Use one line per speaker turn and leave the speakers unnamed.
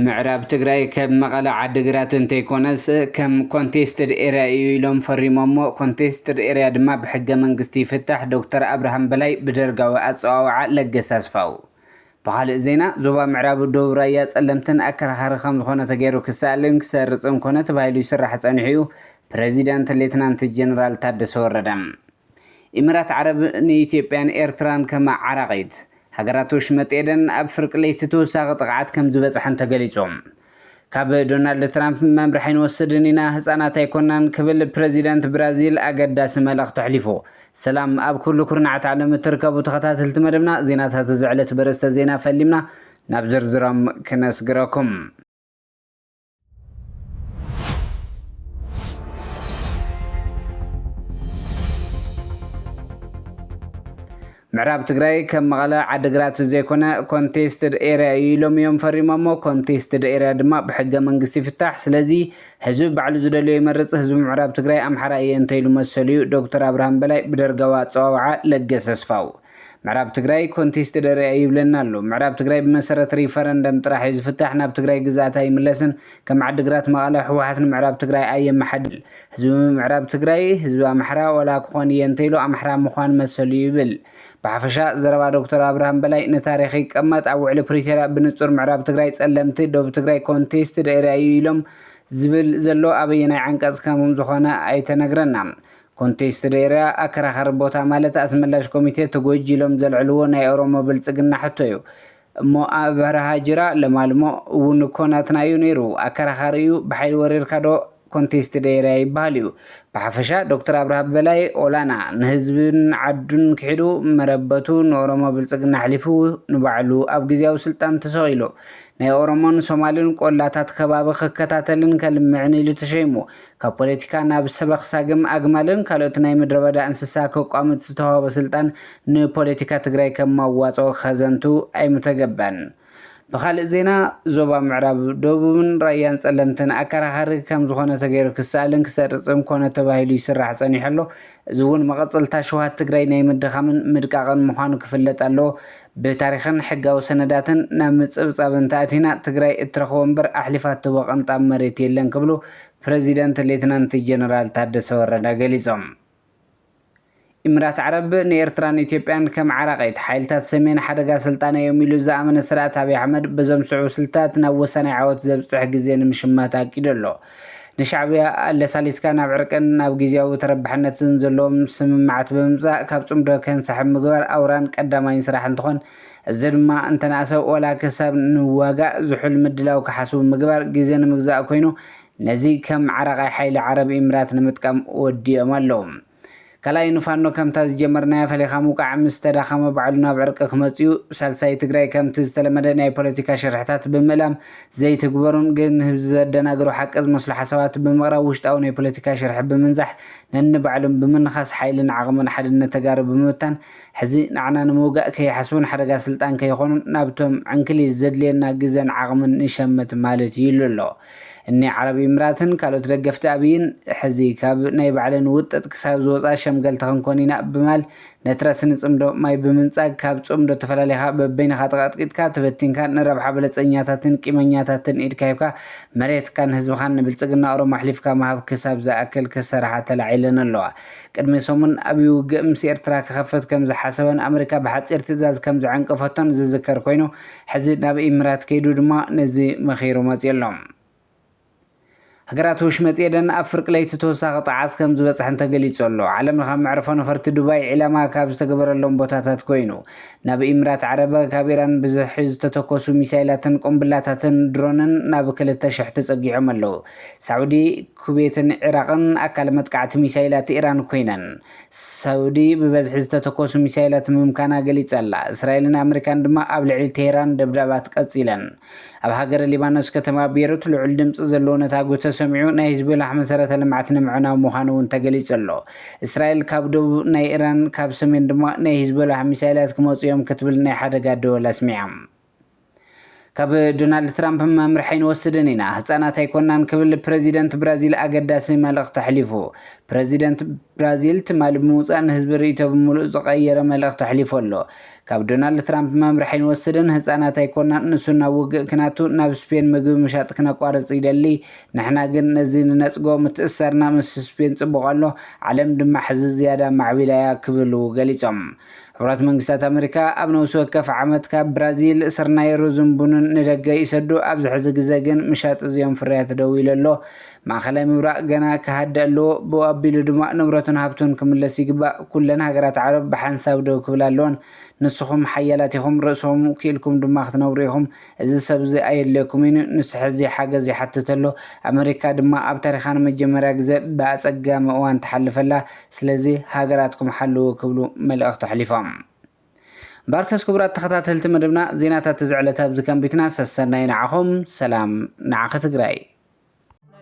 ምዕራብ ትግራይ ከም መቐለ ዓዲግራት እንተይኮነስ ከም ኮንቴስትድ ኤሪያ እዩ ኢሎም ፈሪሞሞ ኮንቴስትድ ኤሪያ ድማ ብሕገ መንግስቲ ይፍታሕ ዶክተር አብርሃም በላይ ብደርጋዊ አፀዋውዓ ለገሰ አስፋው በኻልእ ዜና ዞባ ምዕራብ ደቡብ ራያ ጸለምትን አከራኻሪ ከም ዝኾነ ተገይሩ ክሳለን ክሰርፅን ኮነ ተባሂሉ ይስራሕ ጸኒሑ እዩ ፕሬዚዳንት ሌተናንት ጀነራል ታደሰ ወረደ ኢሚራት ዓረብ ንኢትዮጵያን ኤርትራን ከመዓራቂት ሃገራቶች መጤደን ኣብ ፍርቅ ለይቲ ተወሳኺ ጥቕዓት ከም ዝበፅሐን ተገሊጾም ካብ ዶናልድ ትራምፕ መምርሒ ንወስድን ኢና ህፃናት ኣይኮናን ክብል ፕሬዚዳንት ብራዚል ኣገዳሲ መልእኽቲ ኣሕሊፉ ሰላም ኣብ ኩሉ ኩርናዓት ዓለም እትርከቡ ተኸታተልቲ መደብና ዜናታት ዝዕለት በረስተ ዜና ፈሊምና ናብ ዝርዝሮም ክነስግረኩም ምዕራብ ትግራይ ከም መቐለ ዓዲግራት ዘይኮነ ኮንቴስትድ ኤሪያ ኢሎም እዮም ፈሪሞሞ ኮንቴስትድ ኤሪያ ድማ ብሕገ መንግስቲ ይፍታሕ ስለዚ ህዝቢ ባዕሉ ዝደልዮ ይመርፅ ህዝቢ ምዕራብ ትግራይ ኣምሓራ እየ እንተኢሉ መሰሉ እዩ ዶክተር አብርሃም በላይ ብደርጋዊ ኣፀዋውዓ ለገሰ አስፋው ምዕራብ ትግራይ ኮንቴስትድ ኤሪያ ይብለና ኣሎ ምዕራብ ትግራይ ብመሰረት ሪፈረንደም ጥራሕ እዩ ዝፍታሕ ናብ ትግራይ ግዛእታ ይምለስን ከም ዓዲግራት መቐለ ሕወሓት ንምዕራብ ትግራይ ኣየመሓድል ህዝቢ ምዕራብ ትግራይ ህዝቢ ኣምሓራ ወላ ክኾን እየ እንተኢሉ ኣምሓራ ምዃን መሰሉ ይብል بحفشة زربا دكتور أبراهام بلاي نتاريخي كمات أو على بريتيرا بنصور معراب تجري تسلمت دوب تجري كونتيست رأيهم زبل زلوا أبينا عنك أزكامهم زخنا أي تنقرنا كونتيست رأي أكره خربوتا مالت أسملاش كوميتي تقوي جيلهم زلعلونا يوروما بلتسقنا حتىو مو أبرها جرا لمالمو ونكوناتنا يونيرو أكره خريو بحيل ورير كدو ኮንቴስትድ ኤሪያ ይባሃል እዩ ብሓፈሻ ዶክተር አብርሃም በላይ ኦላና ንህዝብን ዓዱን ክሒዱ መረበቱ ንኦሮሞ ብልፅግና ሓሊፉ ንባዕሉ ኣብ ግዜያዊ ስልጣን ተሰቂሉ ናይ ኦሮሞን ሶማልን ቆላታት ከባቢ ክከታተልን ከልምዕን ኢሉ ተሸይሙ ካብ ፖለቲካ ናብ ሰበኽ ሳግም ኣግማልን ካልኦት ናይ ምድረ በዳ እንስሳ ከቋምት ዝተዋህበ ስልጣን ንፖለቲካ ትግራይ ከም ማዋፅኦ ከዘንቱ ኣይምተገባን بخالق زينا زوبا معراب دوبون رايان ጸለምትን አከራኻሪ ከም ዝኾነ ተገይሩ ክሳለን ክሰርፅም ኮነ ተባሂሉ ይስራሕ ጸኒሑ ኣሎ ዝውን መቐጽልታ ሸውሃት ትግራይ ናይ ምድኻምን ምድቃቕን ምዃኑ ክፍለጥ ኣሎ ብታሪኽን ሕጋዊ ሰነዳትን ናብ ምጽብጻብን ተኣቲና ትግራይ እትረኽቦ እምበር ኣሕሊፋት ወቐንጣብ መሬት የለን ክብሉ ፕሬዚዳንት ሌተናንት ጀነራል ታደሰ ወረደ ገሊጾም ኢሚራት ዓረብ ንኤርትራን ኢትዮጵያን ከም ዓራቂት ሓይልታት ሰሜን ሓደጋ ስልጣነ የሚሉ ዝኣመነ ስርዓት አብይ አሕመድ በዞም ስዑ ስልታት ናብ ወሰናይ ዓወት ዘብፅሕ ግዜ ንምሽማት ኣቂዱ ኣሎ ንሻዕብያ ኣለሳሊስካ ናብ ዕርቅን ናብ ግዜያዊ ተረባሕነትን ዘለዎም ስምምዓት ብምምፃእ ካብ ፅምዶ ከንሰሕብ ምግባር ኣውራን ቀዳማይን ስራሕ እንትኾን እዚ ድማ እንተናእሰ ወላ ክሳብ ንዋጋእ ዝሑል ምድላው ክሓስቡ ምግባር ግዜ ንምግዛእ ኮይኑ ነዚ ከም ዓራቃይ ሓይሊ ዓረብ ኢሚራት ንምጥቃም ወዲኦም ኣለዉ كلاي نفانو كم تاز جمرنا فليخا موقع مستداخم بعلنا بعرق خمسيو سالساي تجري كم تستلمدنا بوليتيكا شرحتات بملام زي تجبرون جن هزدنا جرو حق از مصلحة سوات بمغرا وشتاوني بوليتيكا شرح بمنزح لأن بعلم بمنخس حيلنا عغمن حد التجارب بمتن حزين عنا نموجا كي يحسبون حرقة سلطان كي يخونون نابتهم عن كل زد لنا جزن عغمن نشمت مالتي لله إني عربي إمراتن كانوا ترجفت أبين حزي كاب نايب على نوت تكسب زوج أشم قال تخنكونينا بمال نترسن صمدو ما يبمنساق كاب صمدو تفلالها بين خاطرات كاتبتين كان نربح بلس أنياتاتن كيمانياتاتن إيد كايبكا مريت كان هزوخان بلتقنا أرو محليف كما هاب كسب زأكل كسرحة العيلنا اللوع كرمي صومن أبيو قمس إرتراك خفت كم زحسوان أمريكا بحث ارتزاز كم زعنك فتن زذكر كوينو حزيد ناب إمرات كيدو دما نزي مخيرو مزيلهم هجرات وشمت يدن أفرق ليت توسع قطعات كم زبط حنت قليت الله علم الخام عرفنا فرت دبي إلى ما كاب استقبر اللهم بوتات كوينو نبي إمارات عربة كبيرا بزحز تتوكسو مسائلات قنبلات درونن نبي كل التشحت تسقي عمله سعودي كويت عراق أكلمت كعت مسائلات إيران كوينن سعودي بزحز تتوكسو مسائلات ممكنة قليت الله إسرائيل أمريكا دما قبل عيل تهران دبدبات قصيلا أب هاجر لبنان كتما بيروت العلم زلونة تاجوت سمعوا نايز بلح مسارة لمعتنا معنا ومخانو انتقلت الله إسرائيل كابدو ناي إيران كاب سمين دما نايز بلح مسائلات كموت يوم كتب لنا حدا قادو ولا سمعهم كاب دونالد ترامب ممرحين وسدنينا هتانا تايكونان كبل بريزيدنت برازيل أقداسي مالغ تحليفو بريزيدنت برازيل تمال بموزان هزب ريتو بملوء زغير مالغ تحليفو له ካብ ዶናልድ ትራምፕ መምርሒ ንወስድን ህፃናት ኣይኮናን ንሱና ውግእ ክናቱ ናብ ስፔን ምግቢ ምሻጥ ክነቋርፅ ይደሊ ንሕና ግን ነዚ ንነፅጎ ምትእሰርና ምስ ስፔን ፅቡቅ ኣሎ ዓለም ድማ ሕዚ ዝያዳ ማዕቢላያ ክብሉ ገሊፆም ሕብረት መንግስታት ኣሜሪካ ኣብ ነብሲ ወከፍ ዓመት ካብ ብራዚል ስርናይ ሩዝን ቡንን ንደገ ይሰዱ ኣብዚ ሕዚ ግዜ ግን ምሻጥ እዚኦም ፍርያት ደው ኢሉ ኣሎ ማእከላይ ምብራቅ ገና ክሃደ ኣለዎ ብኣቢሉ ድማ ንብረቱን ሃብቱን ክምለስ ይግባእ ኩለን ሃገራት ዓረብ ብሓንሳብ ደው ክብል ኣለዎን ንስኹም ሓያላት ኢኹም ርእሶም ክኢልኩም ድማ ክትነብሩ ኢኹም እዚ ሰብ እዚ ኣየድለየኩም ኢኑ ንሱ ሕዚ ሓገዝ ይሓትት ኣሎ ኣሜሪካ ድማ ኣብ ታሪኻ ንመጀመርያ ግዜ ብኣፀጋሚ እዋን ትሓልፈላ ስለዚ ሃገራትኩም ሓልው ክብሉ መልእኽቲ ኣሕሊፎም ባርከስ ክቡራት ተኸታተልቲ መደብና ዜናታት ዝዕለት ኣብዚ ከም ቤትና ሰሰናይ ንዓኹም ሰላም ንዓኸ ትግራይ